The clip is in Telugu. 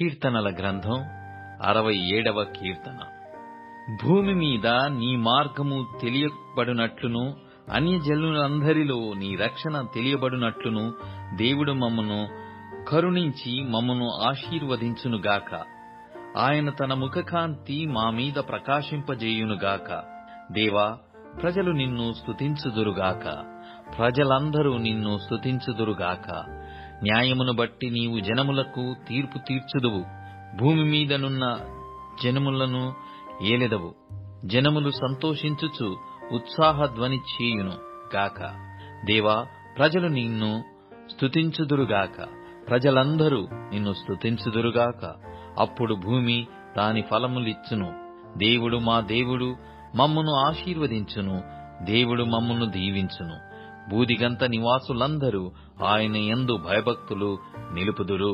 కీర్తనల గ్రంథం 67వ కీర్తన. భూమి మీద నీ మార్గము తెలియబడునట్లును అన్యజనులందరిలో నీ రక్షణ తెలియబడునట్లును దేవుడు మమ్మను కరుణించి మమ్మను ఆశీర్వదించునుగాక. ఆయన తన ముఖకాంతి మా మీద ప్రకాశింపజేయునుగాక. దేవా, ప్రజలు నిన్ను స్తుతించుదురుగాక, ప్రజలందరూ నిన్ను స్తుతించుదురుగాక. న్యాయమును బట్టి నీవు జనములకు తీర్పు తీర్చుదువు, భూమి మీదనున్న జనములను ఏలెదవు. జనములు సంతోషించుచు ఉత్సాహధ్వని చేయును గాక. దేవా, ప్రజలు నిన్ను స్తుతించుదురుగాక, ప్రజలందరూ నిన్ను స్తుతించుదురుగాక. అప్పుడు భూమి దాని ఫలములిచ్చును. దేవుడు మా దేవుడు మమ్మును ఆశీర్వదించును, దేవుడు మమ్మును దీవించును. భూదిగంత నివాసులందరూ ఆయన యందు భయభక్తులు నిలుపుదురు.